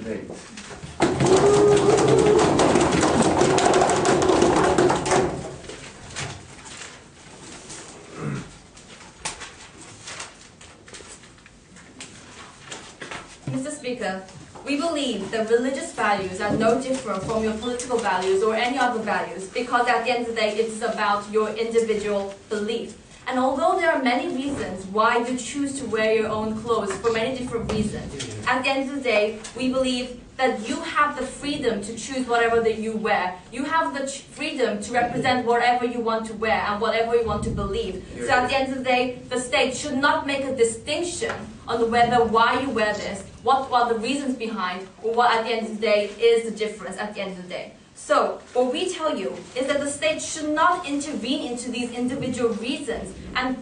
debate. Mr. Speaker, we believe that religious values are no different from your political values or any other values, because at the end of the day, it's about your individual belief. And although there are many reasons why you choose to wear your own clothes for many different reasons, at the end of the day, we believe that you have the freedom to choose whatever that you wear. You have the freedom to represent whatever you want to wear and whatever you want to believe. So at the end of the day, the state should not make a distinction on whether why you wear this, what are the reasons behind, or what at the end of the day is the difference at the end of the day. So, what we tell you is that the state should not intervene into these individual reasons and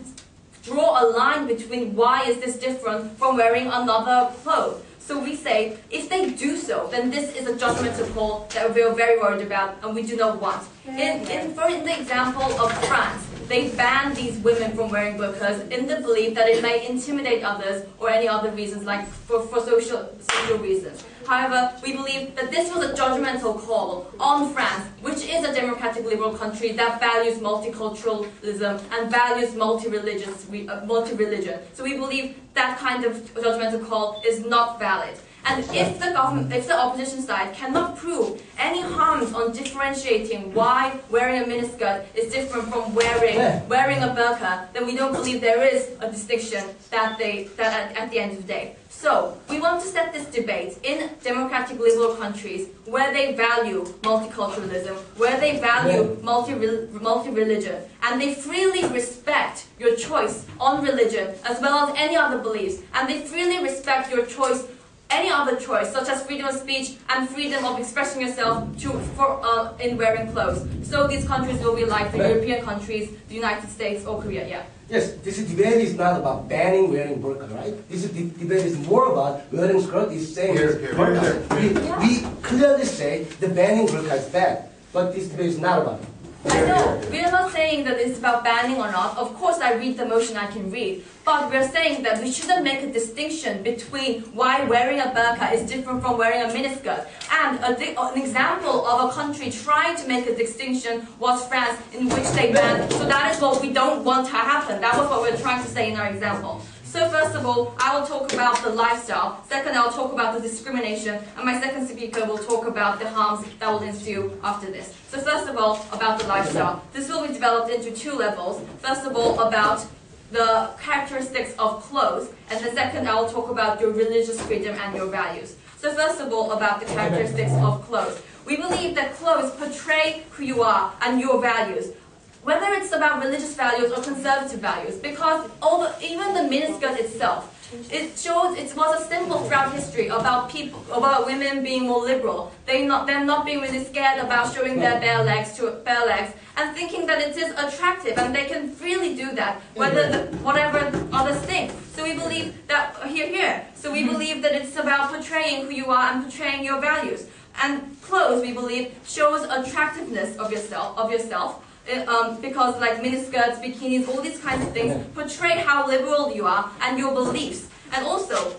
draw a line between why is this different from wearing another clothes. So we say, if they do so, then this is a judgmental call that we are very worried about and we do not want. In the example of France, they banned these women from wearing burqas in the belief that it may intimidate others or any other reasons, like for social reasons. However, we believe that this was a judgmental call on France, which is a democratic liberal country that values multiculturalism and values multi-religion. So we believe that kind of judgmental call is not valid. And if the opposition side cannot prove any harms on differentiating why wearing a miniskirt is different from wearing a burqa, then we don't believe there is a distinction at the end of the day. So, we want to set this debate in democratic liberal countries where they value multiculturalism, where they value multi-religion, and they freely respect your choice on religion as well as any other beliefs, and they freely respect your choice, any other choice, such as freedom of speech and freedom of expressing yourself in wearing clothes. So these countries will be like the European countries, the United States or Korea, yeah. Yes, this debate is not about banning wearing burqa, right? This debate is more about wearing skirt is same as burqa. We clearly say the banning burqa is bad, but this debate is not about it. I know, we are not saying that it's about banning or not. Of course I read the motion, I can read. But we are saying that we shouldn't make a distinction between why wearing a burqa is different from wearing a miniskirt. And an example of a country trying to make a distinction was France, in which they banned. So that is what we don't want to happen. That was what we're trying to say in our example. So first of all, I will talk about the lifestyle. Second, I'll talk about the discrimination. And my second speaker will talk about the harms that will ensue after this. So first of all, about the lifestyle. This will be developed into two levels. First of all, about the characteristics of clothes. And the second, I will talk about your religious freedom and your values. So first of all, about the characteristics of clothes. We believe that clothes portray who you are and your values, whether it's about religious values or conservative values, because even the miniskirt itself, it was a symbol throughout history about women being more liberal. Them not being really scared about showing their bare legs and thinking that it is attractive and they can freely do that, whatever others think. So we believe that So we believe that it's about portraying who you are and portraying your values. And clothes, we believe, shows attractiveness of yourself. Because like miniskirts, bikinis, all these kinds of things portray how liberal you are and your beliefs. And also,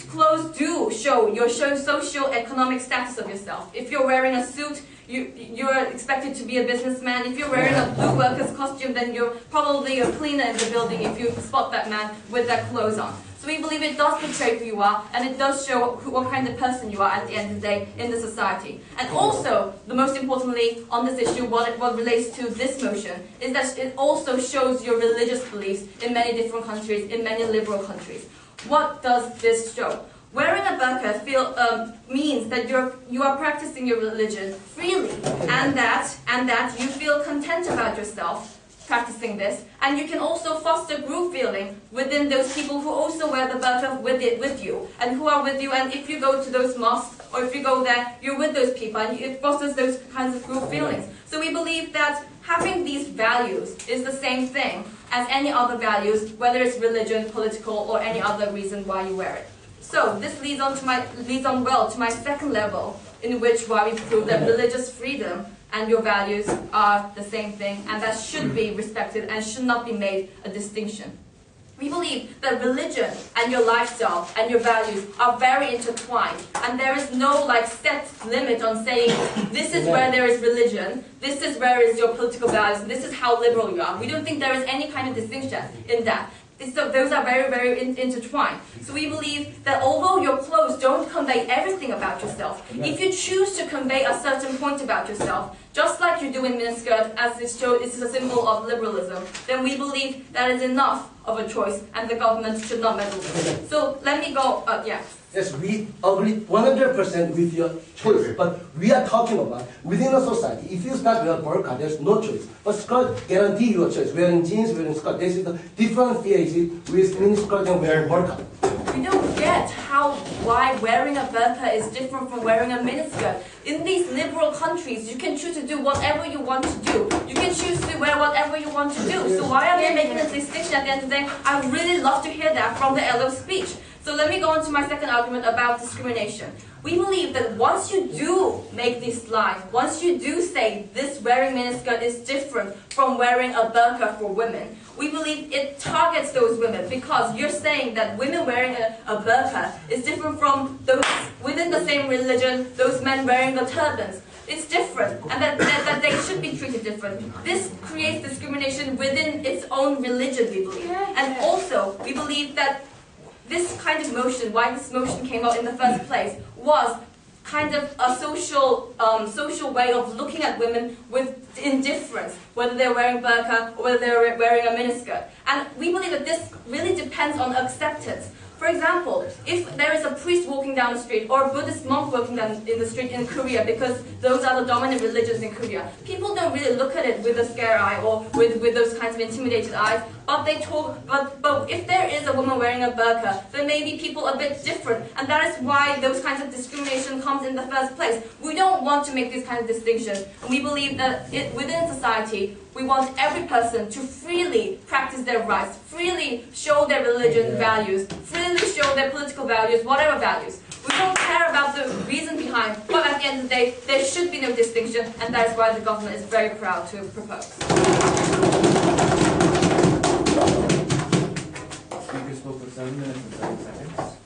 clothes do show your socio-economic status of yourself. If you're wearing a suit, you're expected to be a businessman. If you're wearing a blue worker's costume, then you're probably a cleaner in the building if you spot that man with that clothes on. So we believe it does portray who you are, and it does show what kind of person you are at the end of the day in the society. And also, the most importantly on this issue, what relates to this motion, is that it also shows your religious beliefs in many different countries, in many liberal countries. What does this show? Wearing a burqa means that you are practicing your religion freely, and that you feel content about yourself practicing this, and you can also foster group feeling within those people who also wear the burqa with you, and who are with you, and if you go to those mosques, or if you go there, you're with those people, and it fosters those kinds of group feelings. So we believe that having these values is the same thing as any other values, whether it's religion, political, or any other reason why you wear it. So this leads on well to my second level, in which why we prove that religious freedom and your values are the same thing, and that should be respected and should not be made a distinction. We believe that religion and your lifestyle and your values are very intertwined, and there is no set limit on saying this is where there is religion, this is where is your political values, and this is how liberal you are. We don't think there is any kind of distinction in that. So those are very, very intertwined. So we believe that although your clothes don't convey everything about yourself, if you choose to convey a certain point about yourself, just like you do in miniskirt, as this is a symbol of liberalism, then we believe that is enough of a choice, and the government should not meddle with it. So let me go. Yes, we agree 100% with your choice, but we are talking about within a society. If you start wearing burqa, there's no choice. But skirt guarantee your choice. Wearing jeans, wearing skirt. This is the different phases with miniskirt and wearing burqa. We don't get why wearing a burqa is different from wearing a miniskirt. In these liberal countries, you can choose to do whatever you want to do. You can choose to wear whatever you want to do. So why are they making this distinction at the end of the day? I really love to hear that from the LO speech. So let me go on to my second argument about discrimination. We believe that once you do make this line, once you do say this wearing miniskirt is different from wearing a burqa for women, we believe it targets those women, because you're saying that women wearing a burqa is different from those within the same religion, those men wearing the turbans. It's different, and that they should be treated different. This creates discrimination within its own religion, we believe. And also, we believe that this kind of motion, why this motion came out in the first place, was kind of a social way of looking at women with indifference, whether they're wearing burqa or whether they're wearing a miniskirt. And we believe that this really depends on acceptance. For example, if there is a priest walking down the street or a Buddhist monk walking down in the street in Korea, because those are the dominant religions in Korea, people don't really look at it with a scare eye or with those kinds of intimidated eyes, but they talk. But if there is a woman wearing a burqa, then maybe people are a bit different, and that is why those kinds of discrimination comes in the first place. We don't want to make these kinds of distinctions, and we believe that within society, we want every person to freely practice their rights, freely show their religion values, freely show their political values, whatever values. We don't care about the reason behind, but at the end of the day, there should be no distinction, and that is why the government is very proud to propose. Speaker spoke for 7 minutes and 7 seconds.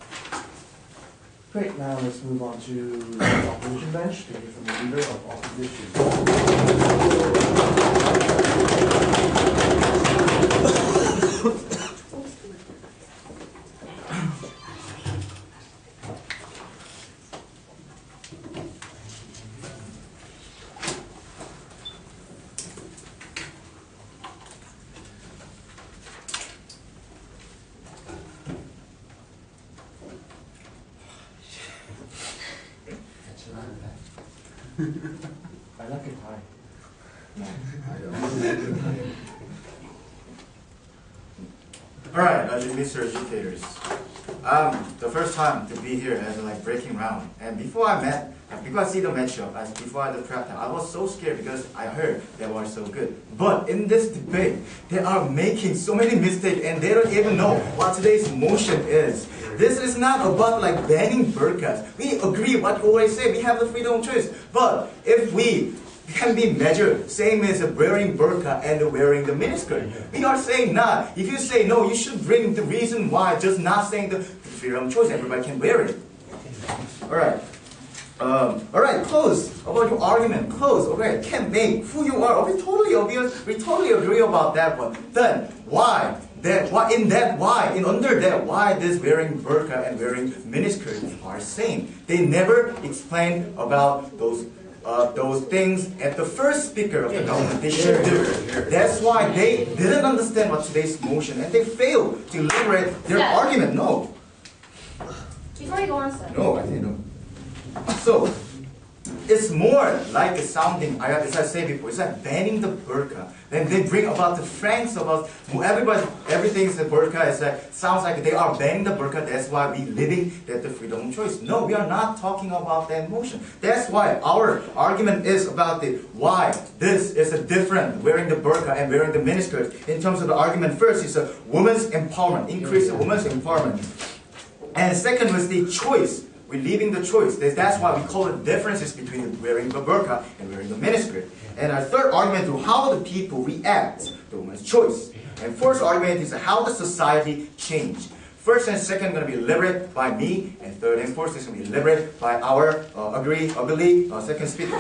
Great, now let's move on to the opposition bench to hear from the leader of opposition. I like it high. Alright, Mr. Educators. The first time to be here as breaking round. And before I see the matchup, before I did prep time, I was so scared because I heard they were so good. But in this debate, they are making so many mistakes and they don't even know what today's motion is. This is not about banning burqas. We agree what you always say, we have the freedom of choice. But if we can be measured, same as wearing burqa and wearing the miniskirt. We are saying not. If you say no, you should bring the reason why, just not saying the freedom of choice, everybody can wear it. Alright. Alright, close. About your argument, close. Okay, can make who you are. We totally obvious. We totally agree about that one. Then why? Under that, why this wearing burqa and wearing miniskirt are same? They never explained about those things at the first speaker of the government. They should do. That's why they didn't understand what today's motion, and they failed to elaborate their argument. No. Before you go on, sir. No, I think no. So, it's more like sounding, as I said before, it's like banning the burqa. Then they bring about the Franks about everything is the burqa. It's sounds like they are banning the burqa. That's why we living that the freedom of choice. No, we are not talking about that motion. That's why our argument is about why this is a different wearing the burqa and wearing the miniskirt. In terms of the argument, first is a women's empowerment, increase the women's empowerment, and second was the choice. We're leaving the choice. That's why we call it differences between wearing the burqa and wearing the miniskirt. And our third argument to how the people react to women's choice. And fourth argument is how the society changed. First and second going to be liberated by me, and third and fourth is going to be liberated by our second speaker.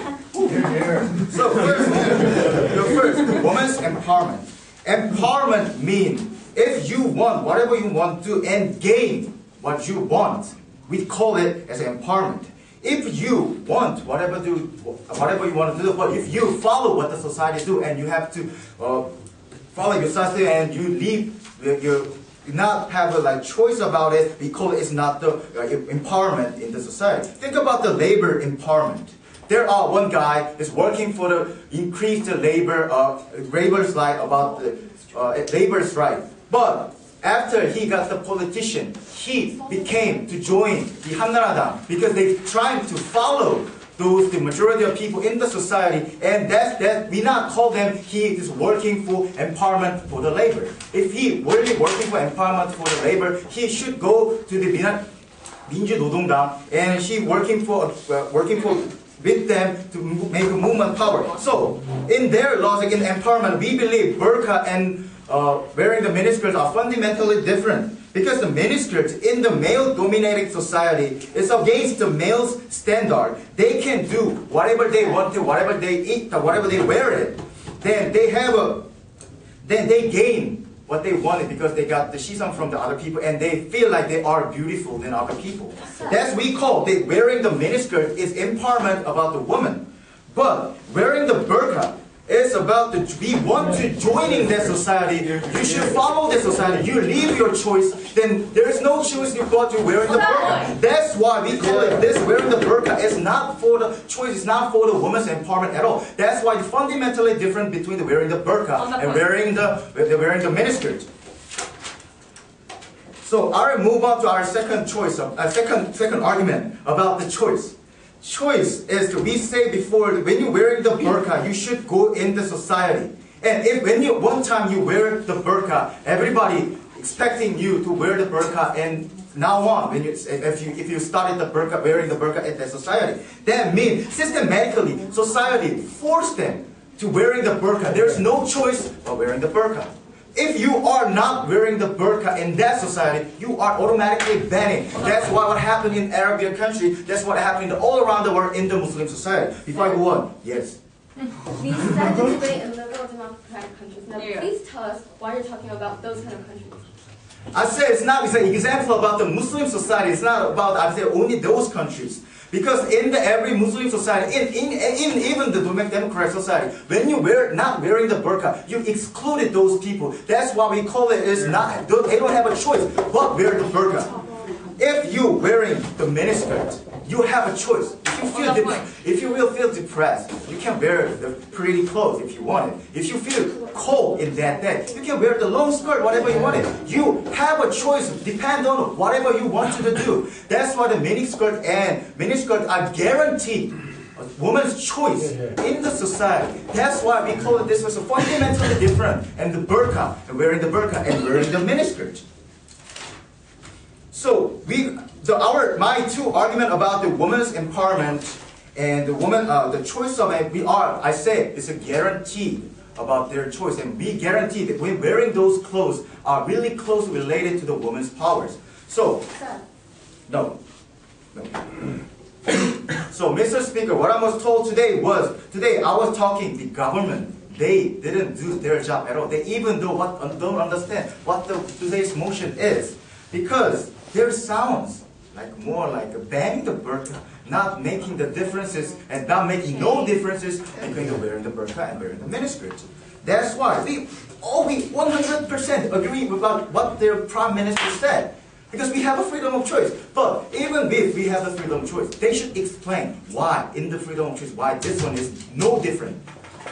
So first, the women's empowerment. Empowerment means if you want whatever you want to and gain what you want, we call it as empowerment. If you want whatever you want to do, but if you follow what the society do and you have to follow your society and you leave your not have a choice about it, we call it's not the empowerment in the society. Think about the labor empowerment. There are one guy is working for the increase the labor's right about the labor's right, but after he got the politician, he became to join the Hamnaradang because they trying to follow the majority of people in the society, and that we not call them he is working for empowerment for the labor. If he really working for empowerment for the labor, he should go to the 민주노동당 and he working for with them to make a movement power. So in their logic in empowerment, we believe burqa and wearing the miniskirts are fundamentally different. Because the miniskirts in the male-dominated society is against the male's standard. They can do whatever they want to, whatever they eat, whatever they wear it. Then they gain what they wanted because they got the shisam from the other people and they feel like they are beautiful than other people. That's we call wearing the miniskirt is empowerment about the woman. But wearing the burqa is about we want to join in that society. You should follow the society. You leave your choice, then there is no choice you've got to wearing the burqa. That's why we call it this wearing the burqa is not for the choice, it's not for the woman's empowerment at all. That's why it's fundamentally different between the wearing the burqa and wearing the miniskirt. So I will move on to our second choice, second argument about the choice. Choice is we say before when you're wearing the burqa, you should go in the society. And if one time you wear the burqa, everybody expecting you to wear the burqa, and now on if you started the burqa wearing the burqa in the society, that means systematically society forced them to wearing the burqa. There's no choice but wearing the burqa. If you are not wearing the burqa in that society, you are automatically banning. That's what happened in Arabian country. That's what happened all around the world in the Muslim society. Before I go on, yes. We said the debate in liberal democratic countries. Now, please tell us why you're talking about those kind of countries. I said it's an example about the Muslim society. It's not about only those countries. Because in every Muslim society, in even the democratic society, when you not wearing the burqa, you excluded those people. That's why we call it is not. They don't have a choice but wear the burqa. If you wearing the miniskirt, you have a choice. If you will feel depressed, you can wear the pretty clothes if you want it. If you feel cold in that day, you can wear the long skirt, whatever you want it. You have a choice, depend on whatever you want to do. That's why the miniskirt and miniskirt are guaranteed a woman's choice in the society. That's why we call it this was fundamentally different. And the burqa, wearing the burqa and wearing the miniskirt. So my two argument about the woman's empowerment and the choice of it, I say it's a guarantee about their choice, and we guarantee that when wearing those clothes are really closely related to the woman's powers. So, no. So, Mr. Speaker, what I was told today I was talking the government. They didn't do their job at all. They even don't understand what today's motion is, because their sounds more like banning the burqa, not making the differences and not making no differences between the wearing the burqa and wearing the miniskirt. That's why we 100% agree with what their prime minister said, because we have a freedom of choice. But even if we have the freedom of choice, they should explain why in the freedom of choice why this one is no different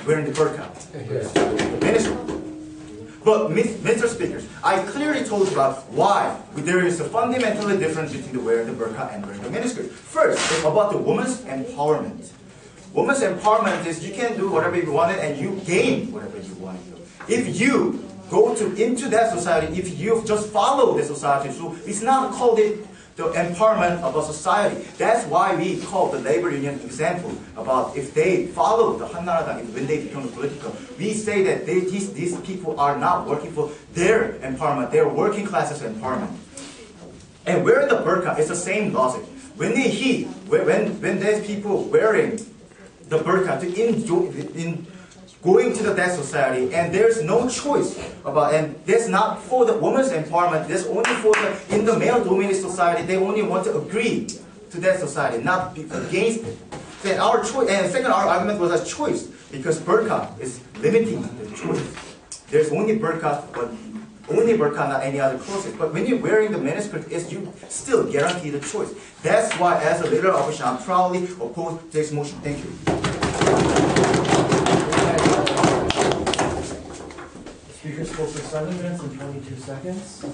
wearing the burqa. Miniskirt. But, Mr. Speakers, I clearly told you about why there is a fundamentally difference between the wearing the burqa and wearing the miniskirt. First, it's about the woman's empowerment. Woman's empowerment is you can do whatever you want and you gain whatever you want to do. If you go into that society, if you just follow the society, so it's not called it the empowerment of a society. That's why we call the labor union example about if they follow the Hannaradang, when they become political, we say that these people are not working for their empowerment, their working classes empowerment. And wearing the burqa is the same logic. When there's people wearing the burqa in going to the that society, and there's no choice about, and that's not for the woman's empowerment, that's only for in the male-dominated society, they only want to agree to that society, not be against it. Then our choice, and second, our argument was a choice, because burqa is limiting the choice. There's only burqa, but only burqa, not any other clothes. But when you're wearing the miniskirt, you still guarantee the choice. That's why, as a leader of opposition, I'm proudly opposed to this motion. Thank you. Speaker spoke for 7 minutes and 22 seconds.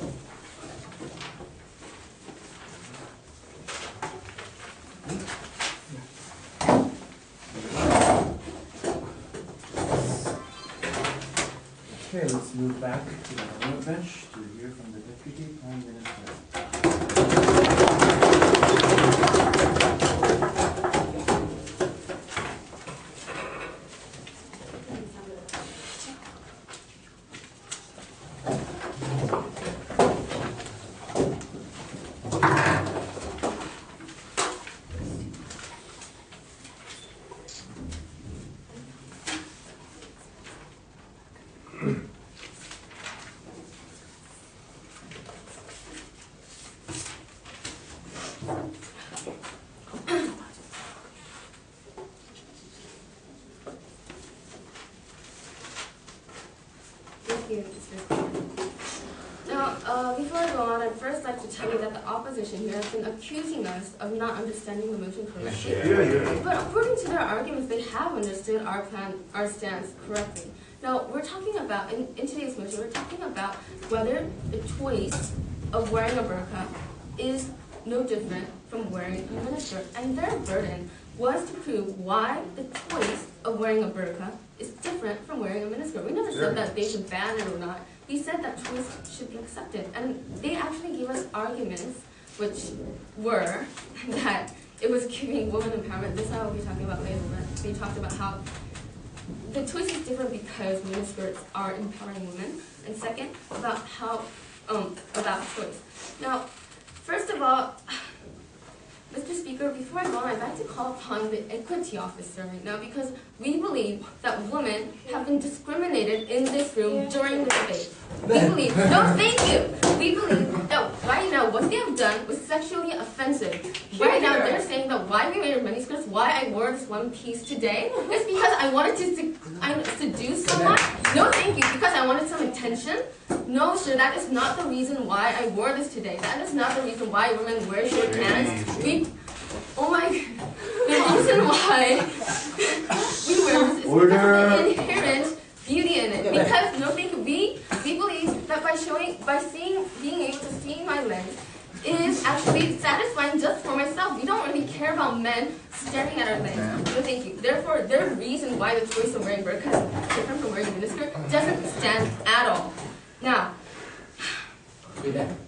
Okay, let's move back to the parliament bench to hear from the Deputy Prime Minister. Now, before I go on, I'd first like to tell you that the opposition here has been accusing us of not understanding the motion correctly. But according to their arguments, they have understood our stance correctly. Now, we're talking about, in today's motion, we're talking about whether the choice of wearing a burqa is no different from wearing a miniskirt. And their burden was to prove why the choice of wearing a burqa is different from wearing a miniskirt. We never said that they should ban it or not. We said that choice should be accepted. And they actually gave us arguments which were that it was giving women empowerment. This is how we'll be talking about later, but they talked about how the choice is different because miniskirts are empowering women. And second, about how, about choice. Now, first of all, Mr. Speaker, before I go on, I'd like to call upon the equity officer right now because we believe that women have been discriminated in this room during the debate. We believe, no, thank you. We believe that right now what they have done was sexually offensive. Right now they're saying that why we wear miniskirts, why I wore this one piece today, is because I wanted to seduce someone. No, thank you, because I wanted some attention. No, sir, that is not the reason why I wore this today. That is not the reason why women wear short pants. Oh my, the reason why we wear this is because of the inherent beauty in it. Because, no, thank you, we believe that being able to see my legs is actually satisfying just for myself. We don't really care about men staring at our legs. No, thank you. Therefore, their reason why the choice of wearing burqa is different from wearing a miniskirt doesn't stand at all. Now,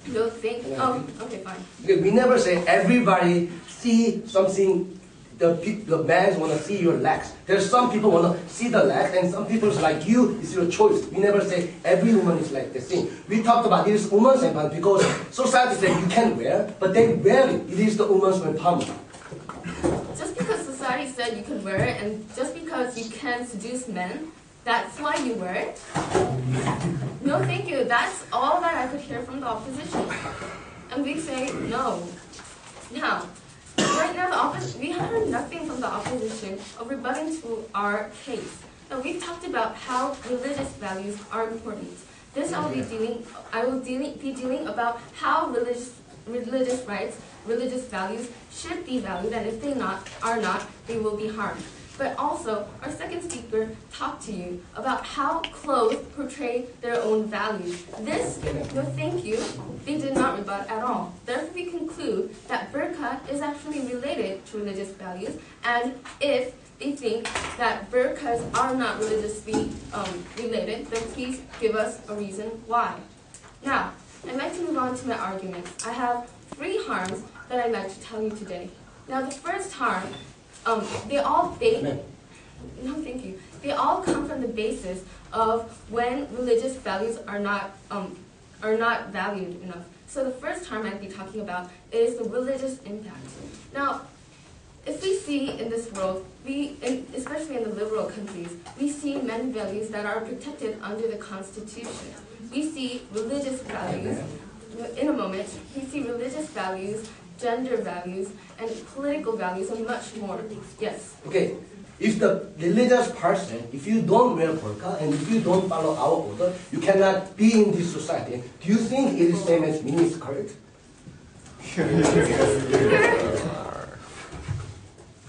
no, thank you. Oh, okay, fine. We never say everybody see something. The men want to see your legs. There's some people want to see the legs, and some people like you. It's your choice. We never say every woman is like the same. We talked about it is woman's empowerment because society says you can wear, but they wear it. It is the woman's empowerment. Just because society said you can wear it, and just because you can seduce men, that's why you wear it? No, thank you. That's all that I could hear from the opposition. And we say no. Now, right now, we have heard nothing from the opposition of rebutting to our case. Now, we've talked about how religious values are important. This I will be dealing about how religious rights, religious values should be valued, and if they are not, they will be harmed. But also, our second speaker talked to you about how clothes portray their own values. This, no thank you, they did not rebut at all. Therefore, we conclude that burqa is actually related to religious values, and if they think that burqas are not religiously related, then please give us a reason why. Now, I'd like to move on to my arguments. I have three harms that I'd like to tell you today. Now, the first harm, no, thank you. They all come from the basis of when religious values are not valued enough. So the first harm I'd be talking about is the religious impact. Now, if we see in this world, especially in the liberal countries, we see many values that are protected under the Constitution. We see religious values, in a moment, we see religious values, gender values, and political values, and much more. Yes? Okay, if the religious person, if you don't wear burqa and if you don't follow our order, you cannot be in this society. Do you think it is same as miniskirt?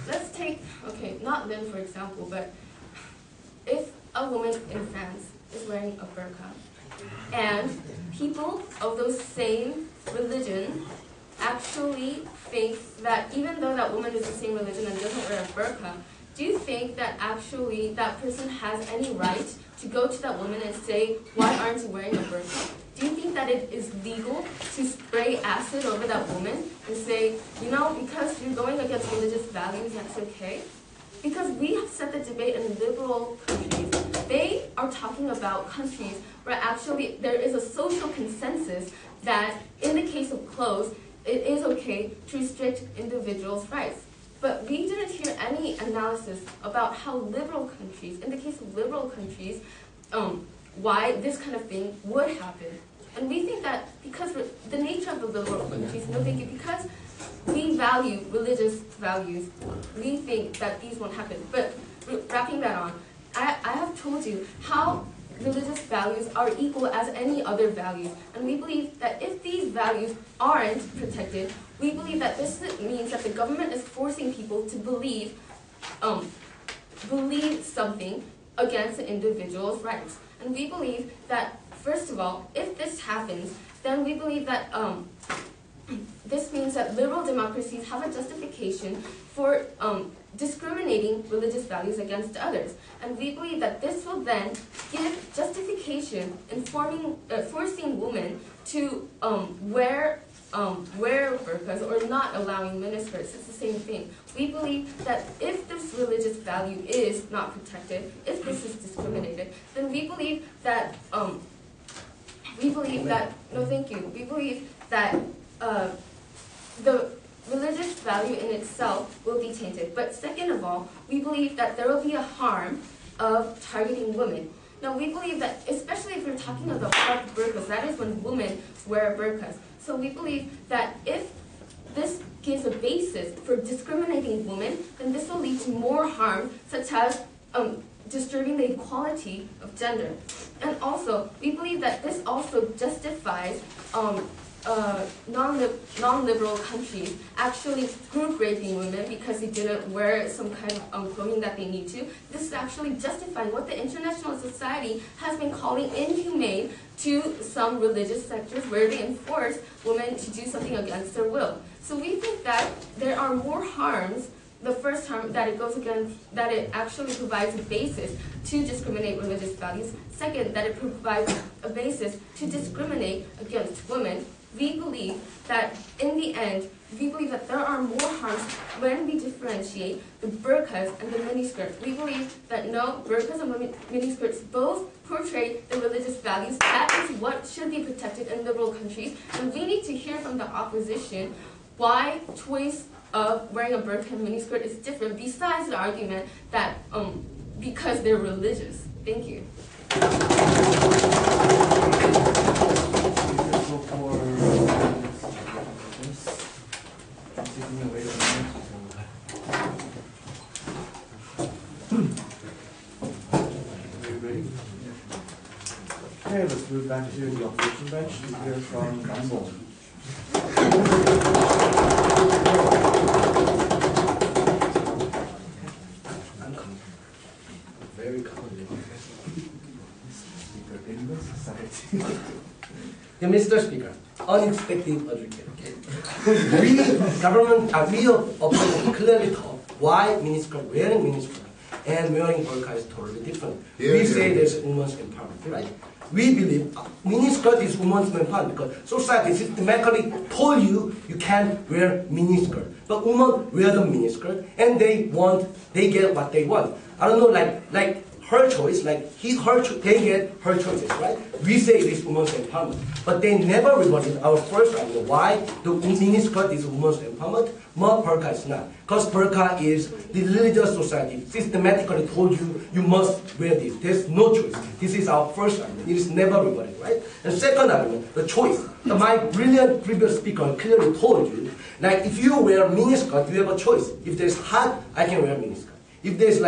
Let's take, okay, not Lynn for example, but if a woman in France is wearing a burqa, and people of those same religion actually think that even though that woman is the same religion and doesn't wear a burqa, do you think that actually that person has any right to go to that woman and say, why aren't you wearing a burqa? Do you think that it is legal to spray acid over that woman and say, you know, because you're going against religious values, that's okay? Because we have set the debate in liberal countries. They are talking about countries where actually there is a social consensus that in the case of clothes, it is okay to restrict individuals' rights. But we didn't hear any analysis about how liberal countries, in the case of liberal countries, why this kind of thing would happen. And we think that because the nature of the liberal countries, no thank you, because we value religious values, we think that these won't happen. But wrapping that on, I have told you how religious values are equal as any other values. And we believe that if these values aren't protected, we believe that this means that the government is forcing people to believe something against an individual's rights. And we believe that, first of all, if this happens, then we believe that this means that liberal democracies have a justification for discriminating religious values against others. And we believe that this will then give justification in forcing women to wear burqas or not allowing miniskirts. It's the same thing. We believe that if this religious value is not protected, if this is discriminated, then we believe that no thank you, we believe that the religious value in itself will be tainted. But second of all, we believe that there will be a harm of targeting women. Now we believe that, especially if we're talking about burqas, that is when women wear burqas. So we believe that if this gives a basis for discriminating women, then this will lead to more harm, such as disturbing the equality of gender. And also, we believe that this also justifies non-liberal countries actually group raping women because they didn't wear some kind of clothing that they need to. This is actually justifying what the international society has been calling inhumane to some religious sectors where they enforce women to do something against their will. So we think that there are more harms. The first harm, that it goes against, that it actually provides a basis to discriminate religious values. Second, that it provides a basis to discriminate against women. We believe that in the end, we believe that there are more harms when we differentiate the burqas and the miniskirts. We believe that no, burqas and miniskirts both portray the religious values. That is what should be protected in liberal countries. And we need to hear from the opposition why choice of wearing a burqa and miniskirt is different, besides the argument that because they're religious. Thank you. Okay, let's move back to the opposition bench to hear from Gamble. Very common. Mr. Speaker, unexpected advocate. We opponents clearly taught why wearing miniskirt and wearing burqa is totally different. We say there's women's empowerment, right? we believe miniskirt is women's empowerment because society systematically told you you can't wear miniskirt. But women wear the miniskirt and they get what they want. I don't know, like her choice, they get her choices, right? We say it is women's empowerment. But they never rebutted our first argument why the miniskirt is women's empowerment, but burqa is not. Because burqa is the religious society systematically told you, you must wear this. There's no choice. This is our first argument. It is never rebutted, right? And second argument, the choice. My brilliant previous speaker clearly told you, like if you wear miniskirt, you have a choice. If there's hot, I can wear miniskirt. If there's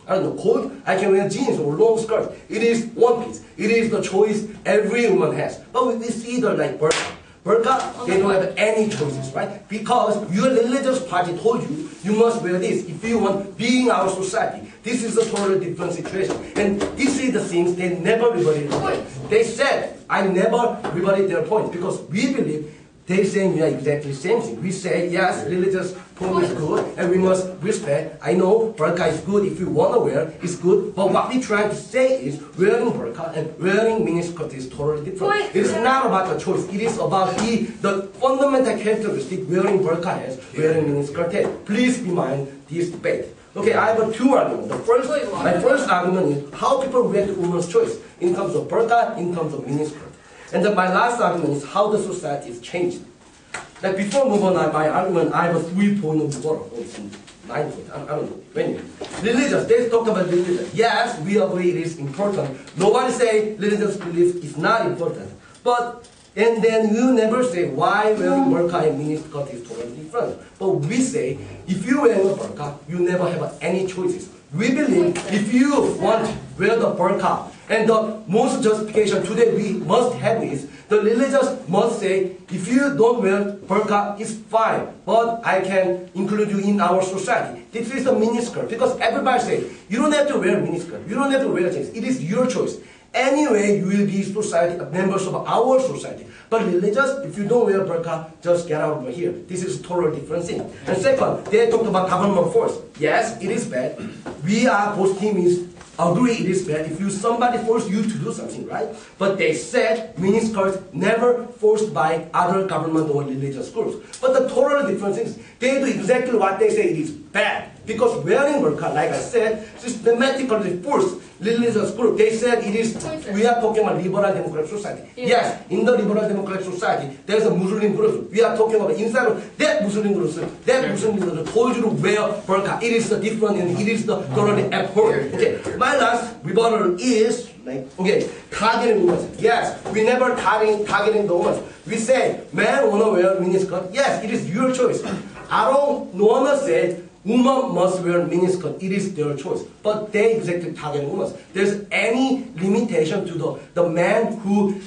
cold, I can wear jeans or long skirt. It is one piece. It is the choice every woman has. But we see the burqa. Burqa, they don't have any choices, right? Because your religious party told you, you must wear this if you want being in our society. This is a totally different situation. And this is the things they never rebutted their point. They said, I never rebutted their point because we believe they're saying we are exactly the same thing. We say, yes, religious form is good, and we must respect. I know burqa is good if you want to wear, it's good. But what we try to say is, wearing burqa and wearing miniskirt is totally different. It is not about the choice. It is about the fundamental characteristic wearing burqa has, wearing miniskirt has. Please be mind this debate. Okay, I have two arguments. My first argument is how people react to women's choice in terms of burqa, in terms of miniskirt. And then my last argument is how the society is changed. Like before move on my argument, I have a 3-point rebuttal. 9 points, I don't know. Anyway, religious, they talk about religion. Yes, we agree it is important. Nobody say religious belief is not important. And then you never say why wearing burqa and miniskirt is totally different. But we say, if you wear a burqa, you never have any choices. We believe if you want to wear the burqa, and the most justification today we must have is, the religious must say, if you don't wear burqa, it's fine, but I can include you in our society. This is a miniskirt, because everybody say, you don't have to wear miniskirt, you don't have to wear jeans, it is your choice. Anyway, you will be society, members of our society. But religious, if you don't wear burqa, just get out of here. This is a totally different thing. And second, they talked about government force. Yes, it is bad. We are, both teams agree it is bad if somebody force you to do something, right? But they said miniskirts never forced by other government or religious groups. But the totally different things, they do exactly what they say it is bad. Because wearing burqa, like I said, systematically forced religious group. They said it is, we are talking about liberal democratic society. Yes, in the liberal democratic society, there's a Muslim group. We are talking about inside of that Muslim group told you to wear burqa. It is the different and it is the totally abhorrent. Okay, my last rebuttal is, targeting women. Yes, we never targeting the women. We say, men want to wear miniskirt. Yes, it is your choice. I don't want to say, women must wear miniskirt. It is their choice. But they exactly target women. There's any limitation to the men who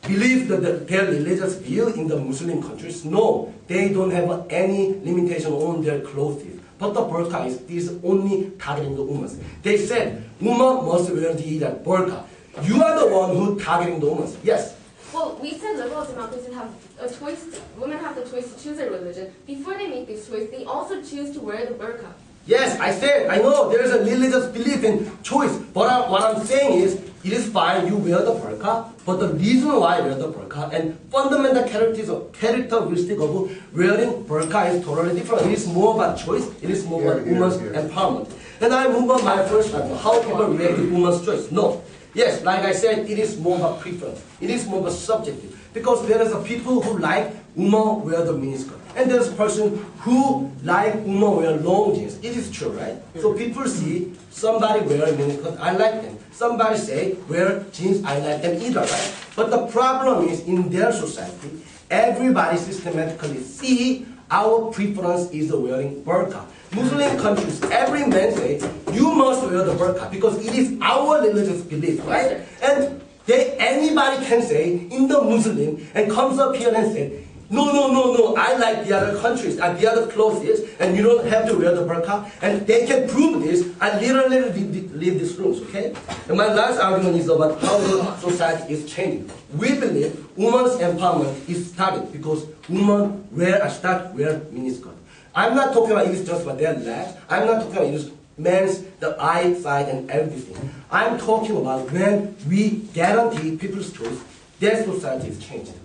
believe that their religious view in the Muslim countries? No, they don't have any limitation on their clothes. But the burqa is only targeting the women. They said, women must wear the burqa. You are the one who targeting the women. Yes? Well, we said liberal democracies have a choice. Women have the choice to choose their religion. Before they make this choice, they also choose to wear the burqa. Yes, I know there is a religious belief in choice. But what I'm saying is, it is fine you wear the burqa, but the reason why you wear the burqa and fundamental characteristic of wearing burqa is totally different. It is more about choice. It is more about women's empowerment. And I move on my first argument. How people react to women's choice? No. Yes, like I said, it is more about preference. It is more about subjective. Because there is a people who like women wear the miniskirt. And there's a person who like women wear long jeans. It is true, right? So people see somebody wear miniskirt, I like them. Somebody say wear jeans, I like them either, right? But the problem is in their society, everybody systematically see our preference is wearing burqa. Muslim countries, every man say, you must wear the burqa because it is our religious belief, right? And anybody can say in the Muslim and comes up here and say, no, I like the other countries, the other clothes, and you don't have to wear the burqa. And they can prove this. I literally leave these rooms, okay? And my last argument is about how the society is changing. We believe women's empowerment is started because women start wear miniskirt. I'm not talking about it is just about their legs. I'm not talking about it is man's the eyesight and everything. I'm talking about when we guarantee people's choice, their society is changing.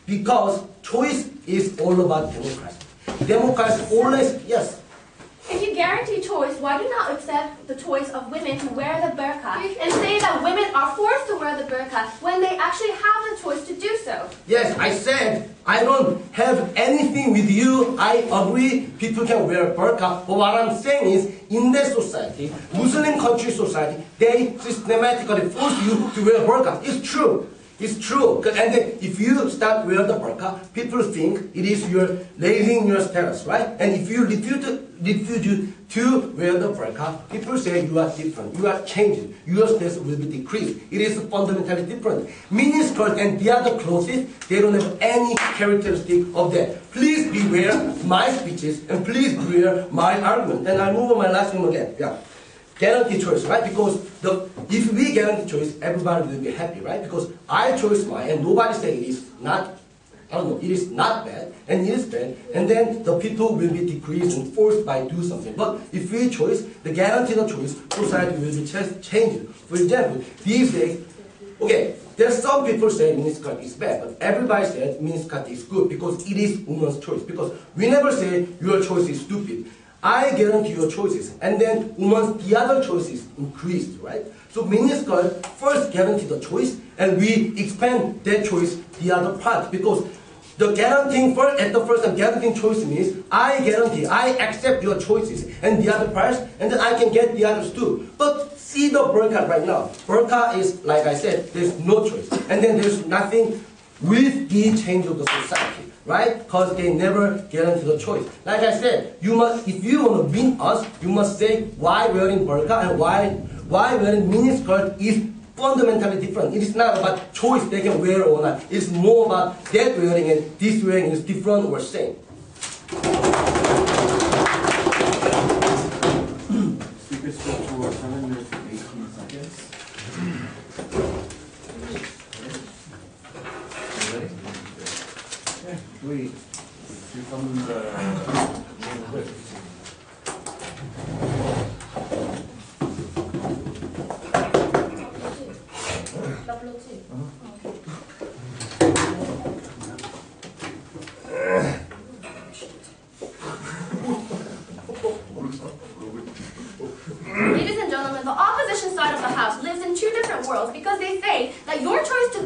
Because choice is all about democracy. Democracy always, yes. If you guarantee choice, why do you not accept the choice of women to wear the burqa and say that women are forced to wear the burqa when they actually have the choice to do so? Yes, I said I don't have anything with you. I agree people can wear burqa. But what I'm saying is, in their society, Muslim country society, they systematically force you to wear burqa. It's true. It's true. And then if you start wearing the burqa, people think it is your raising your status, right? And if you refuse to wear the burqa, people say you are different, you are changing, your status will be decreased. It is fundamentally different. Miniskirt and the other clothes, they don't have any characteristic of that. Please beware my speeches and please beware my argument. And I move on my last one again. Yeah. Guarantee choice, right? Because if we guarantee choice, everybody will be happy, right? Because I chose mine and nobody say it is not, I don't know, it is not bad and it is bad, and then the people will be decreased and forced by do something. But if we choose, the guaranteed choice, society will be changing. For example, these days, okay, there's some people say miniskirt is bad, but everybody says miniskirt is good because it is woman's choice. Because we never say your choice is stupid. I guarantee your choices, and then the other choices increased, right? So miniskirt first guarantee the choice, and we expand that choice the other part, because the guaranteeing at the first and guaranteeing choice means I guarantee, I accept your choices and the other parts, and then I can get the others too. But see the burqa right now. Burqa is, like I said, there's no choice, and then there's nothing with the change of the society. Right? Because they never guarantee the choice. Like I said, you must, if you want to win us, you must say why wearing burqa and why wearing miniskirt is fundamentally different. It is not about choice they can wear or not. It's more about that wearing and this wearing is different or same. Speaker spoke for 7 minutes and 18 seconds. Wait, you're from the whip. Ladies and gentlemen, the opposition side of the House lives in two different worlds because they say that your choice to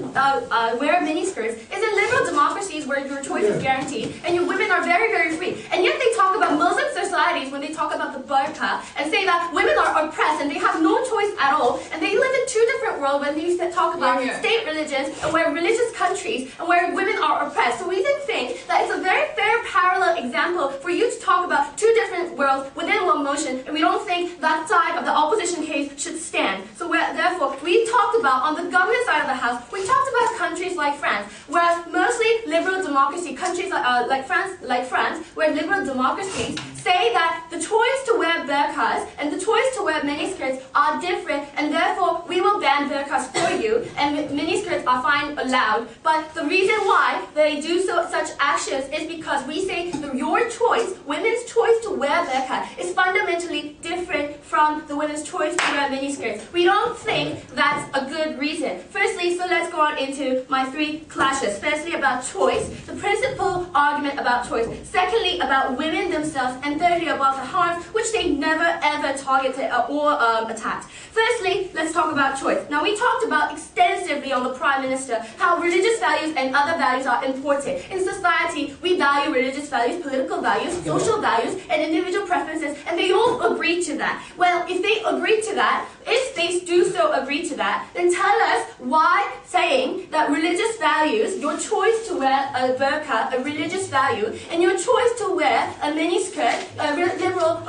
wear miniskirts is in liberal democracies where your choice is guaranteed and your women are very, very free. And yet they talk about Muslim societies when they talk about the burqa and say that women are oppressed and they have no choice at all. And they live in two different worlds when you talk about state religions and where religious countries and where women are oppressed. So we think that it's a very fair parallel example for you to talk about two different worlds within one motion, and we don't think that side of the opposition case should stand. So therefore, we talked about, on the government side of the House, we talked about countries like France, where mostly liberal democracy, countries like France, where liberal democracies say that the choice to wear burqas and the choice to wear miniskirts are different, and therefore we will ban burqas for you, and miniskirts are fine allowed. But the reason why they do such actions is because we say that your choice, women's choice to wear burqa, is fundamentally different from the women's choice to wear miniskirts. We don't think that's a good reason. Firstly, so let's go on into my three clashes. Firstly, about choice, the principal argument about choice. Secondly, about women themselves. And thirdly, about the harms which they never ever targeted or attacked. Firstly, let's talk about choice. Now, we talked about extensively on the Prime Minister how religious values and other values are important. In society, we value religious values, political values, social values, and individual preferences, and they all agree to that. Well, if they agree to that, if they do so agree to that, then tell us why saying that religious values, your choice to wear a burqa, a religious value, and your choice to wear a miniskirt, a liberal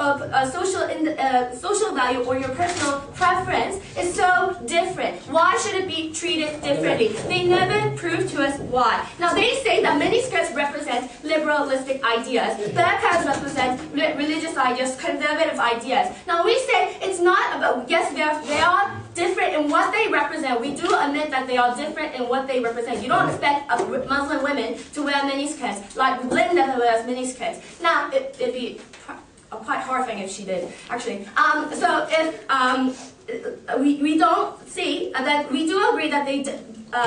social value or your personal preference is so different. Why should it be treated differently? They never prove to us why. Now they say that miniskirts represent liberalistic ideas, burqas represent religious ideas, conservative ideas. Now we say it's not about, yes, they are different in what they represent. We do admit that they are different in what they represent. You don't expect Muslim women to wear miniskirts like Linda wears miniskirts. Now, it'd be quite horrifying if she did, actually. So if we don't see that we do agree that they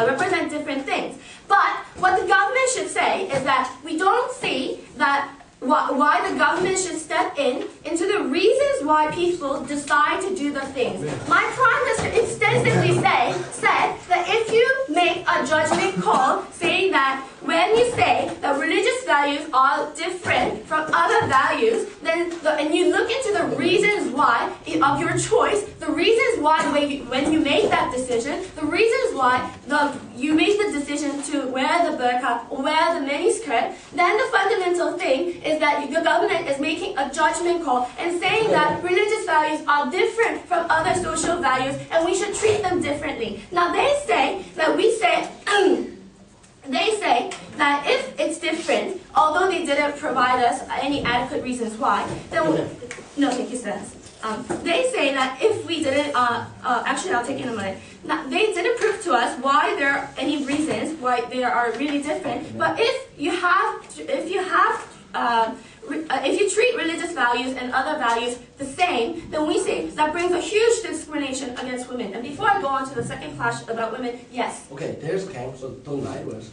represent different things. But what the government should say is that we don't see that why the government should step into the reasons why people decide to do the things. My Prime Minister extensively said that if you make a judgment call saying that when you say that religious values are different from other values, then and you look into the reasons why of your choice, the reasons why when you make that decision, the reasons why you make the decision to wear the burqa or wear the miniskirt, then the fundamental thing is that the government is making a judgment call and saying that religious values are different from other social values and we should treat them differently. Now they say that they say that if it's different, although they didn't provide us any adequate reasons why, then no, thank you, sir. They say that if we didn't, actually I'll take it in a minute. Now, they didn't prove to us why there are any reasons why they are really different. But if you treat religious values and other values the same, then we say that brings a huge discrimination against women. And before I go on to the second clash about women, yes. Okay, there's Kang, so don't lie to us.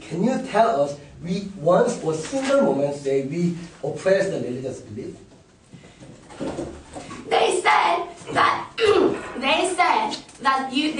Can you tell us, we once for a single moment say we oppress the religious belief? They said that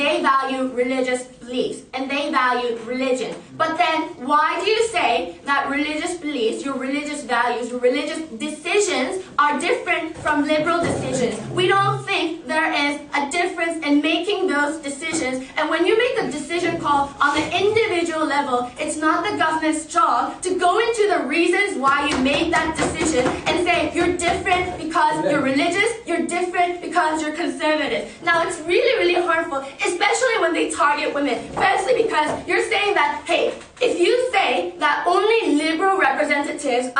they value religious beliefs and they value religion. But then why do you say that religious beliefs, your religious values, your religious decisions are different from liberal decisions? We don't think there is a difference in making those decisions. And when you make a decision call on the individual level, it's not the government's job to go into the reasons why you made that decision and say you're different because you're religious, you're different because you're conservative. Now it's really, really harmful, especially when they target women. Firstly, because you're saying that, hey, if you say that only liberal representation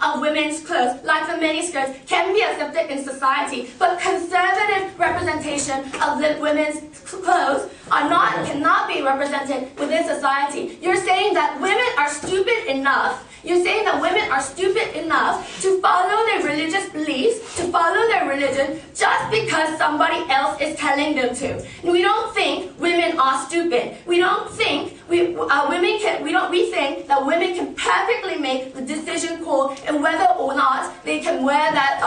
of women's clothes, like the miniskirts, can be accepted in society, but conservative representation of women's clothes cannot be represented within society, you're saying that women are stupid enough. You're saying that women are stupid enough to follow their religious beliefs, to follow their religion, just because somebody else is telling them to. We don't think women are stupid. We don't think we think that women can perfectly make the decision call and whether or not they can wear that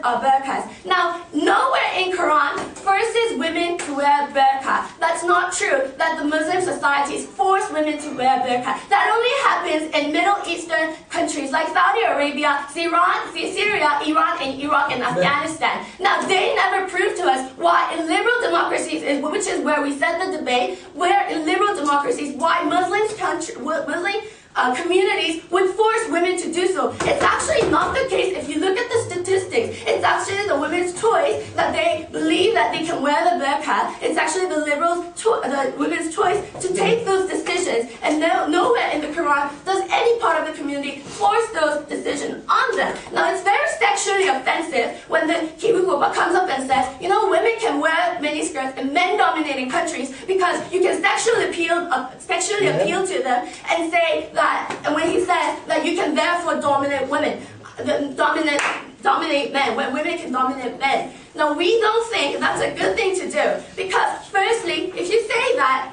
burqas. Now, nowhere in Quran forces women to wear burqa. That's not true. That the Muslim societies force women to wear burqa. That only happens in Middle Eastern countries like Saudi Arabia, Syria, Iran, and Iraq, and Afghanistan. Now, they never proved to us why in liberal democracies, which is where we set the debate, where in liberal democracies, why Muslim communities would force women to do so. It's actually not the case if you look at the statistics. It's actually the women's choice that they believe that they can wear the burqa. It's actually the women's choice to take those decisions. And nowhere in the Quran does any part of the community force those decisions on them. Now it's very sexually offensive when the Kibukopa comes up and says, you know, women can wear miniskirts in men-dominating countries because you can sexually appeal to them and say that. And when he says that you can therefore dominate women, dominate men, when women can dominate men. Now we don't think that's a good thing to do because firstly, if you say that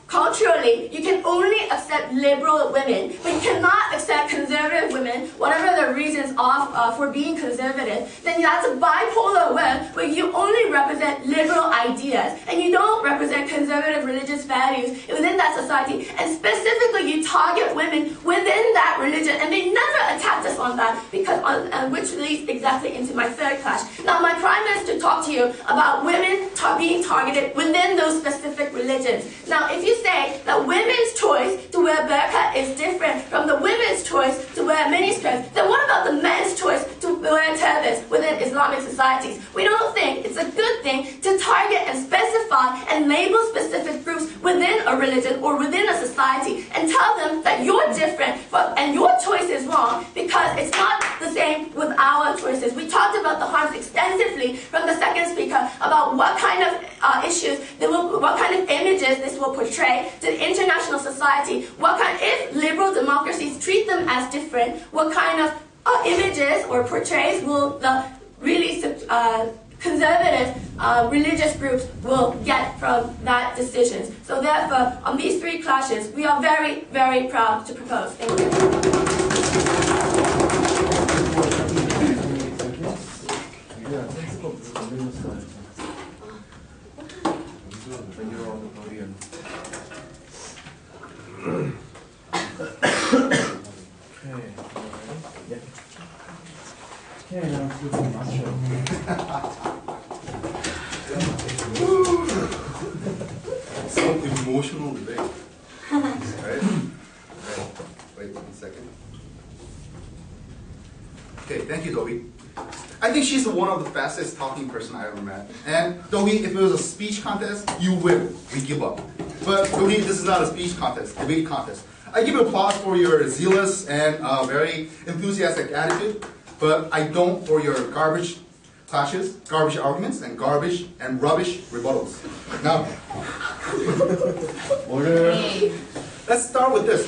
culturally, you can only accept liberal women, but you cannot accept conservative women, whatever the reasons are for being conservative, then that's a bipolar world where you only represent liberal ideas, and you don't represent conservative religious values within that society, and specifically you target women within that religion, and they never attacked us on that, which leads exactly into my third clash. Now, my Prime Minister talked to you about women being targeted within those specific religions. Now, if you say that women's choice to wear burqa is different from the women's choice to wear miniskirts, then what about the men's choice to wear turbans within Islamic societies? We don't think it's a good thing to target and specify and label specific groups within a religion or within a society and tell them that you're different and your choice is wrong because it's not the same with our choices. We talked about the harms extensively from the second speaker about what kind of issues, what kind of images this will portray to the international society, if liberal democracies treat them as different, what kind of images or portrays will the really conservative religious groups will get from that decisions. So therefore, on these three clashes, we are very, very proud to propose. Thank you. Okay, now let's do the macho. So emotional debate. Right? Wait 1 second. Okay, thank you, Dobby. I think she's one of the fastest talking person I ever met. And Dobby, if it was a speech contest, you win. We give up. But Dobby, this is not a speech contest, debate contest. I give you applause for your zealous and very enthusiastic attitude, but I don't for your garbage clashes, garbage arguments, and garbage and rubbish rebuttals. Now, let's start with this.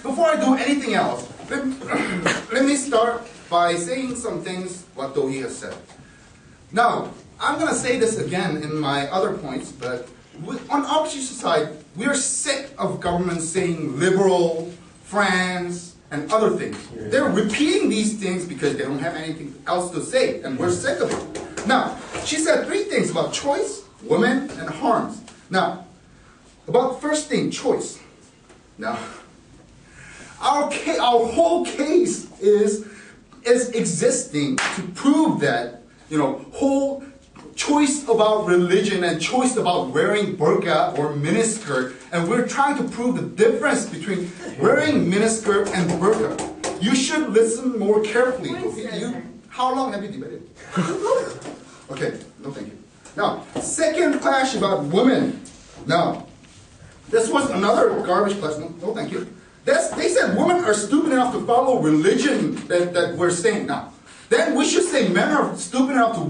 Before I do anything else, let me start by saying some things what Dohi has said. Now, I'm going to say this again in my other points, but on the opposition side, we are sick of government saying liberal, France, and other things. They're repeating these things because they don't have anything else to say, and we're sick of it. Now, she said 3 things about choice, women, and harms. Now, about first thing, choice. Now, our whole case is existing to prove that, whole choice about religion and choice about wearing burqa or miniskirt, and we're trying to prove the difference between wearing miniskirt and burqa. You should listen more carefully. How long have you debated? Okay, no thank you. Now, second clash about women. Now, this was another garbage clash. No thank you. They said women are stupid enough to follow religion that we're saying now. Then we should say men are stupid enough to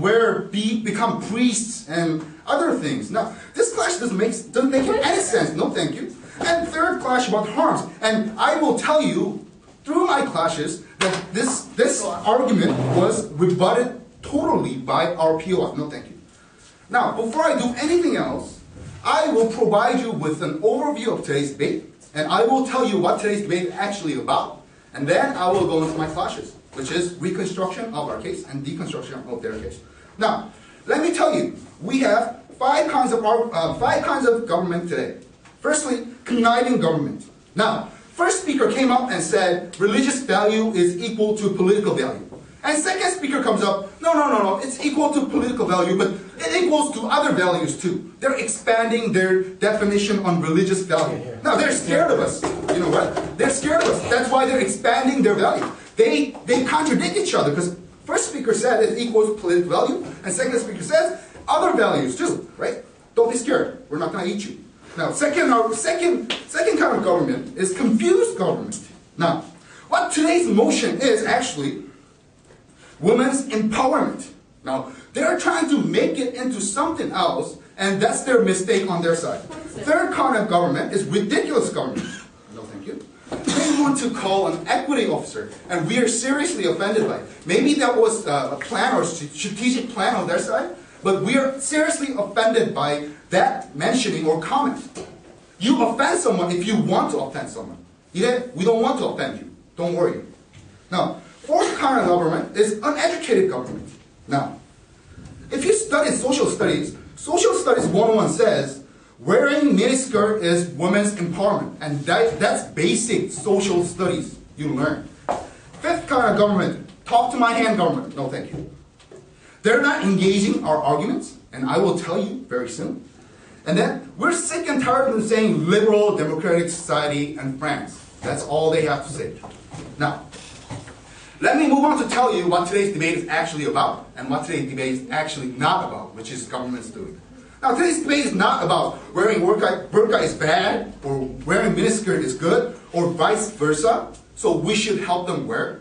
become priests and other things. Now, this clash doesn't make any sense. No, thank you. And third clash about harms. And I will tell you through my clashes that this argument was rebutted totally by our POF. No, thank you. Now, before I do anything else, I will provide you with an overview of today's debate, and I will tell you what today's debate is actually about, and then I will go into my clashes, which is reconstruction of our case and deconstruction of their case. Now, let me tell you, we have 5 kinds of government today. Firstly, conniving government. Now, first speaker came up and said religious value is equal to political value. And second speaker comes up, no, it's equal to political value, but it equals to other values too. They're expanding their definition on religious value. Now, they're scared of us. You know what? They're scared of us. That's why they're expanding their value. They contradict each other, because first speaker said it equals political value, and second speaker says other values too, right? Don't be scared. We're not going to eat you. Now, second kind of government is confused government. Now, what today's motion is actually women's empowerment. Now, they're trying to make it into something else, and that's their mistake on their side. Third kind of government is ridiculous government. No, thank you. They want to call an equity officer, and we are seriously offended by it. Maybe that was a plan or strategic plan on their side, but we are seriously offended by that mentioning or comment. You offend someone if you want to offend someone. We don't want to offend you. Don't worry. Now, fourth kind of government is uneducated government. Now, if you study social studies 101 says wearing miniskirt is women's empowerment, and that's basic social studies you learn. Fifth kind of government, talk to my hand government. No, thank you. They're not engaging our arguments, and I will tell you very soon. And then we're sick and tired of them saying liberal democratic society and France. That's all they have to say. Now, let me move on to tell you what today's debate is actually about, and what today's debate is actually not about, which is government's doing. Now, today's debate is not about wearing burqa is bad, or wearing miniskirt is good, or vice versa, so we should help them wear,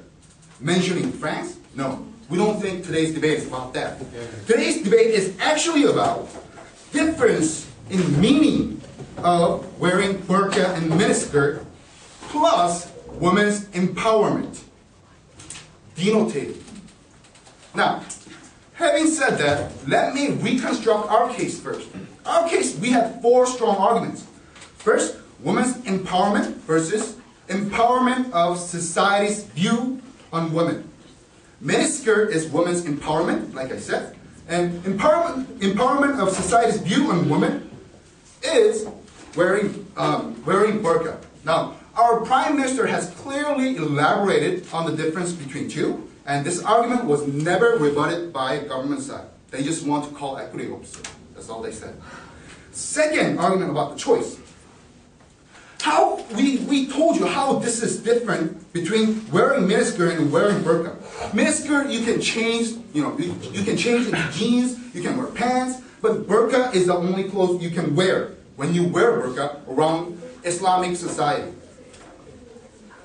mentioning France. No, we don't think today's debate is about that. Today's debate is actually about difference in meaning of wearing burqa and miniskirt plus women's empowerment denotated. Now, having said that, let me reconstruct our case first. Our case, we have 4 strong arguments. First, women's empowerment versus empowerment of society's view on women. Miniskirt is women's empowerment, like I said, and empowerment of society's view on women is wearing burqa. Now, our Prime Minister has clearly elaborated on the difference between two, and this argument was never rebutted by government side. They just want to call equity officer. That's all they said. Second argument about the choice. How we told you how this is different between wearing miniskirt and wearing burqa. Miniskirt you can change, you can change into jeans, you can wear pants, but burqa is the only clothes you can wear when you wear burqa around Islamic society.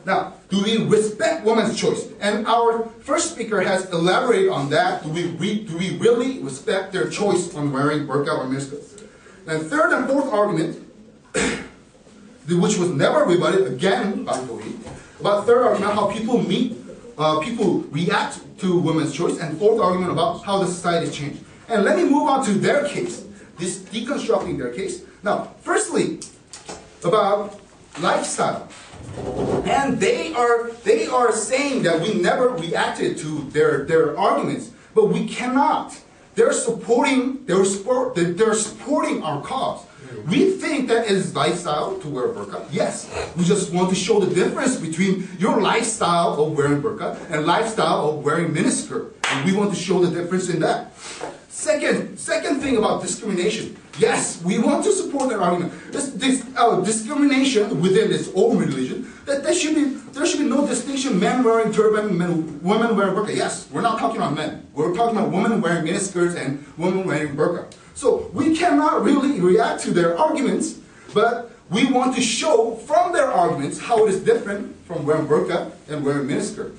Now, do we respect women's choice? And our first speaker has elaborated on that. Do we really respect their choice on wearing burqa or miniskirt? And third and fourth argument, which was never rebutted again by Doi, about third argument how people react to women's choice, and fourth argument about how the society has changed. And let me move on to their case, this deconstructing their case. Now, firstly, about lifestyle. And they are saying that we never reacted to their arguments, but we cannot. They're supporting our cause. We think that it is lifestyle to wear burqa. Yes, we just want to show the difference between your lifestyle of wearing burqa and lifestyle of wearing miniskirt. And we want to show the difference in that. Second thing about discrimination. Yes, we want to support that argument. This discrimination within this own religion, that there should be no distinction, men wearing turban, women wearing burqa. Yes, we're not talking about men. We're talking about women wearing miniskirts and women wearing burqa. So we cannot really react to their arguments, but we want to show from their arguments how it is different from wearing burqa and wearing miniskirt.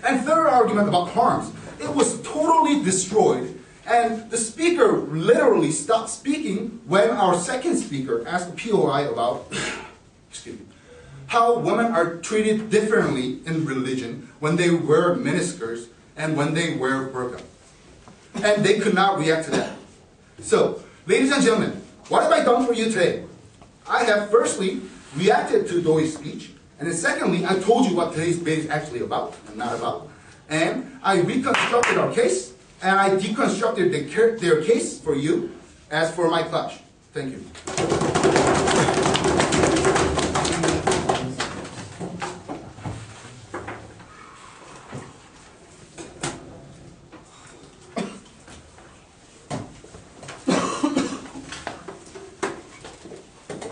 And third argument about harms. It was totally destroyed, and the speaker literally stopped speaking when our second speaker asked the POI about how women are treated differently in religion when they wear miniskirts and when they wear burqa. And they could not react to that. So, ladies and gentlemen, what have I done for you today? I have firstly reacted to Doi's speech, and then secondly, I told you what today's debate is actually about and not about. And I reconstructed our case, and I deconstructed their case for you as for my clash. Thank you.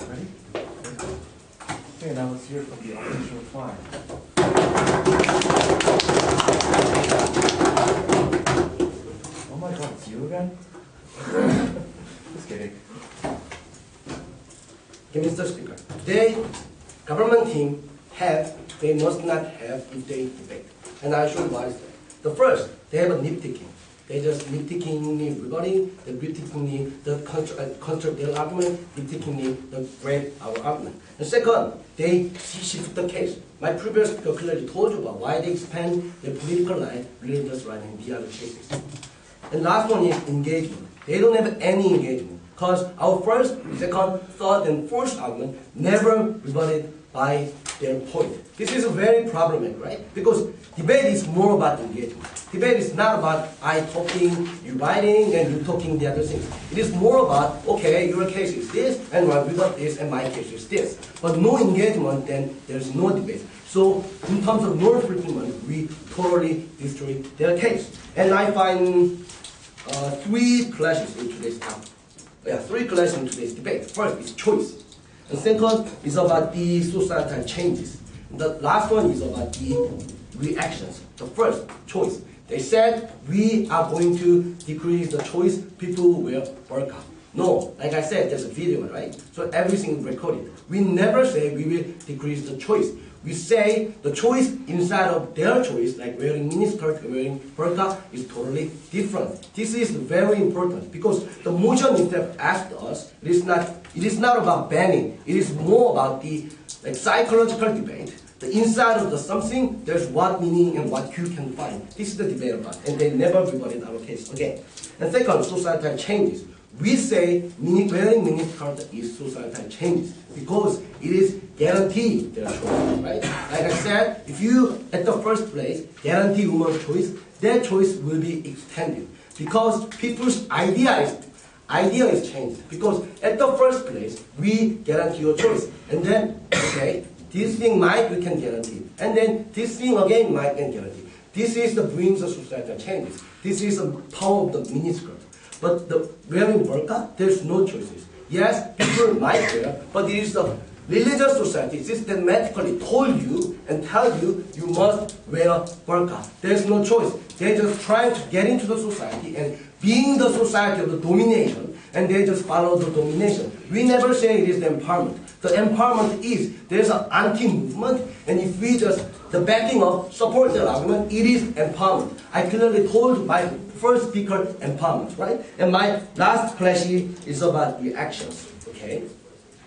Ready? Okay, now let's hear from the opposition reply. Oh my God, it's you again? Just kidding. Okay, Mr. Speaker. Today, government team they must not have if they debate. And I should advise them. The first, they have a nitpicking. They just nitpickingly rebutting, the nitpickingly construct their argument, nitpickingly the break our argument. And second, they shift the case. My previous speaker clearly told you about why they expand their political line, religious right, and the other cases. And last one is engagement. They don't have any engagement because our first, second, third, and fourth argument never rebutted by their point. This is very problematic, right? Because debate is more about engagement. Debate is not about I talking, you writing, and you talking the other things. It is more about, okay, your case is this, and my rebut this, and my case is this. But no engagement, then there's no debate. So in terms of no infringement, we totally destroy their case. And I find three clashes in today's debate. First is choice. And second is about the societal changes. The last one is about the reactions. The first, choice. They said we are going to decrease the choice people who wear burqa. No, like I said, there's a video, right? So everything is recorded. We never say we will decrease the choice. we say the choice inside of their choice, like wearing miniskirt or wearing burqa, is totally different. This is very important because the motion instead asked us, it is not about banning, it is more about the psychological debate. The inside of the something, there's what meaning and what you can find. This is the debate about, and they never rebutted our case again. And second, societal changes. We say wearing miniskirt is societal changes because it is guaranteed their choice, right? Like I said, if you, at the first place, guarantee woman's choice, their choice will be extended because people's idea is changed. Because at the first place, we guarantee your choice. And then, okay, this thing we can guarantee. And then this thing again can guarantee. This is the brings of societal changes. This is the power of the miniskirt. But the wearing burqa, there's no choices. Yes, people might wear, but it is the religious society systematically told you and tell you you must wear burqa. There's no choice. They're just trying to get into the society and being the society of the domination, and they just follow the domination. We never say it is the empowerment. The empowerment is there's an anti-movement, and if we just the backing up support their argument, it is empowerment. I clearly told my first speaker empowerment, right? And my last class is about reactions, okay?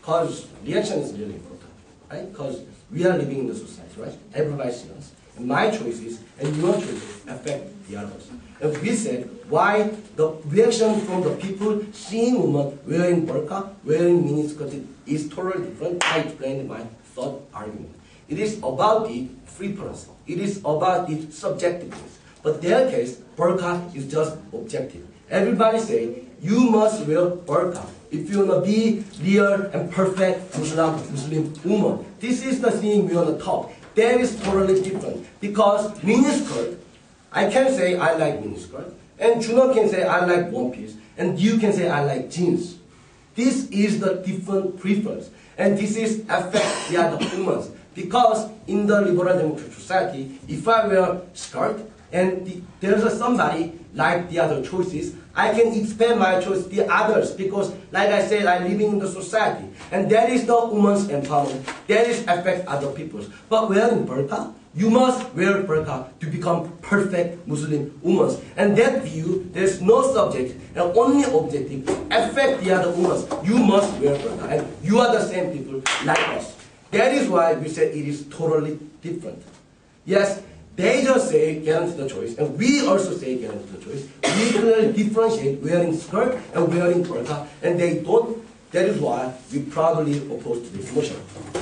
Because reaction is really important, right? Because we are living in the society, right? Everybody sees us. And my choices and your choices affect the others. And we said why the reaction from the people seeing women wearing burqa, wearing miniskirt is totally different. I explained my third argument. It is about the preference. It is about the subjectiveness. But their case, burqa is just objective. Everybody say, you must wear burqa if you want to be real and perfect Muslim woman. This is the thing we want to talk. That is totally different. Because miniskirt, I can say I like miniskirt, and Juno can say I like one piece, and you can say I like jeans. This is the different preference. And this is affect the other humans. Because in the liberal democratic society, if I wear skirt, and there's somebody like the other choices, I can expand my choice to the others because, like I said, I'm living in the society. And that is the woman's empowerment. That is affect other people. But wearing burqa, you must wear burqa to become perfect Muslim women. And that view, there's no subject and only objective affect the other women. You must wear burqa. And you are the same people like us. That is why we say it is totally different. Yes, they just say guarantee the choice, and we also say guarantee the choice. We clearly differentiate wearing skirt and wearing burqa, and they don't. That is why we proudly oppose to this motion. For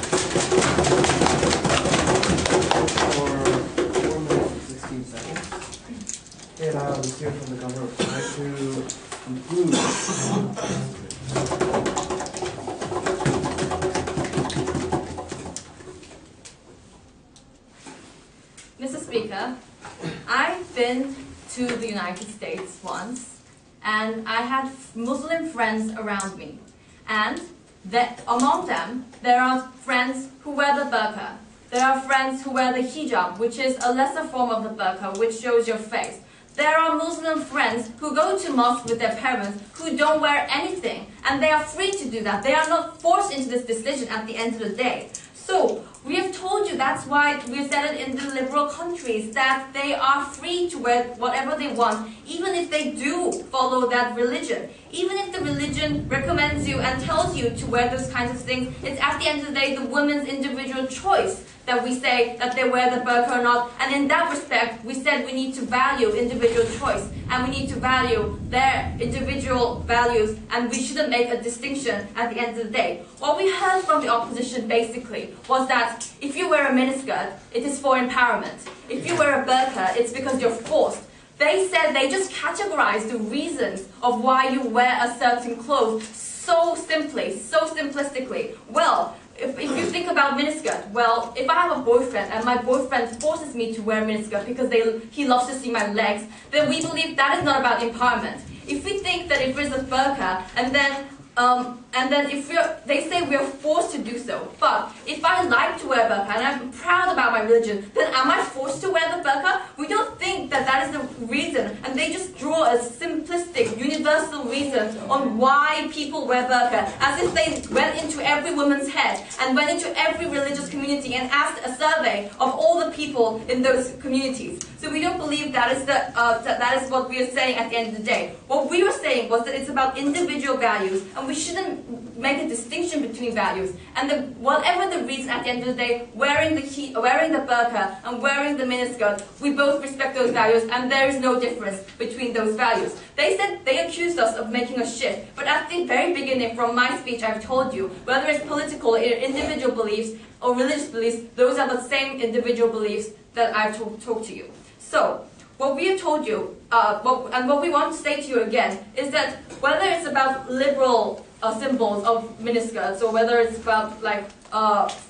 4 minutes and 16 seconds. Okay, now let's hear from the governor of try to conclude. Mr. Speaker, I've been to the United States once, and I had Muslim friends around me. And among them, there are friends who wear the burqa. There are friends who wear the hijab, which is a lesser form of the burqa, which shows your face. There are Muslim friends who go to mosque with their parents who don't wear anything, and they are free to do that. They are not forced into this decision at the end of the day. So, we have told you that's why we said it in the liberal countries, that they are free to wear whatever they want, even if they do follow that religion. Even if the religion recommends you and tells you to wear those kinds of things, it's at the end of the day the woman's individual choice that we say that they wear the burqa or not. And in that respect, we said we need to value individual choice, and we need to value their individual values, and we shouldn't make a distinction at the end of the day. What we heard from the opposition basically was that if you wear a miniskirt, it is for empowerment. If you wear a burqa, it's because you're forced. They said they just categorized the reasons of why you wear a certain clothes so simply, so simplistically. Well, if you think about miniskirt, well, if I have a boyfriend and my boyfriend forces me to wear a miniskirt because he loves to see my legs, then we believe that is not about empowerment. If we think that if there's a burqa and then And then they say we are forced to do so. But if I like to wear burqa and I'm proud about my religion, then am I forced to wear the burqa? We don't think that that is the reason, and they just draw a simplistic, universal reason on why people wear burqa, as if they went into every woman's head and went into every religious community and asked a survey of all the people in those communities. So we don't believe that is what we are saying at the end of the day. What we were saying was that it's about individual values, and we shouldn't make a distinction between values. And whatever the reason at the end of the day, wearing the burqa and wearing the miniskirt, we both respect those values, and there is no difference between those values. They accused us of making a shift, but at the very beginning, from my speech, I've told you, whether it's political or individual beliefs or religious beliefs, those are the same individual beliefs that I've talked to you. So, what we have told you, and what we want to say to you again, is that whether it's about liberal symbols of miniskirts, or whether it's about like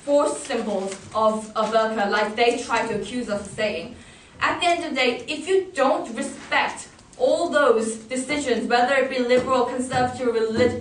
forced symbols of a burqa, like they try to accuse us of saying, at the end of the day, if you don't respect all those decisions, whether it be liberal, conservative,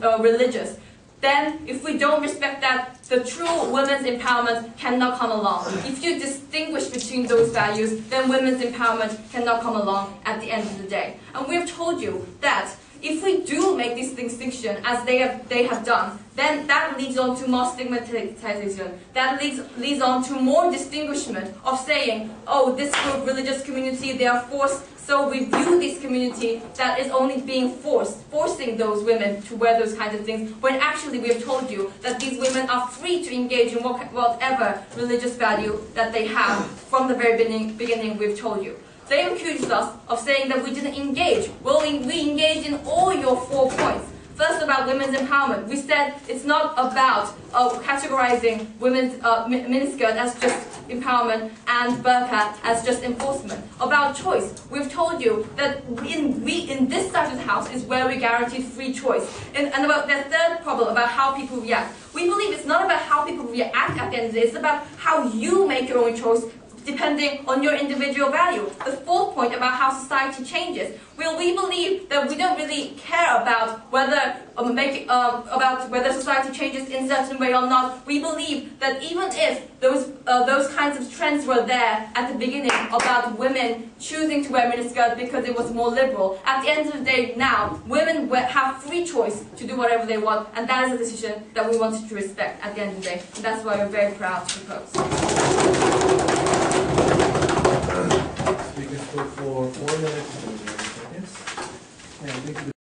or religious, then if we don't respect that, the true women's empowerment cannot come along. If you distinguish between those values, then women's empowerment cannot come along at the end of the day. And we have told you that if we do make this distinction, as they have done, then that leads on to more stigmatization. That leads on to more distinguishment of saying, oh, this group, religious community, they are forced, so we view this community that is only being forcing those women to wear those kinds of things, when actually we have told you that these women are free to engage in whatever religious value that they have. From the very beginning we've told you. They accused us of saying that we didn't engage. Well, we engaged in all your 4 points. First, about women's empowerment. We said it's not about categorizing women's miniskirt as just empowerment and burqa as just enforcement. About choice, we've told you that in this side of the house is where we guarantee free choice. And about the third problem, about how people react. We believe it's not about how people react at the end of the day, it's about how you make your own choice, depending on your individual value. The fourth point, about how society changes. Well, we believe that we don't really care about whether society changes in a certain way or not. We believe that even if those kinds of trends were there at the beginning about women choosing to wear miniskirt because it was more liberal, at the end of the day now, women have free choice to do whatever they want, and that is a decision that we wanted to respect at the end of the day. And that's why we're very proud to propose. Speakers spoke for 4 minutes and 30 seconds. And I think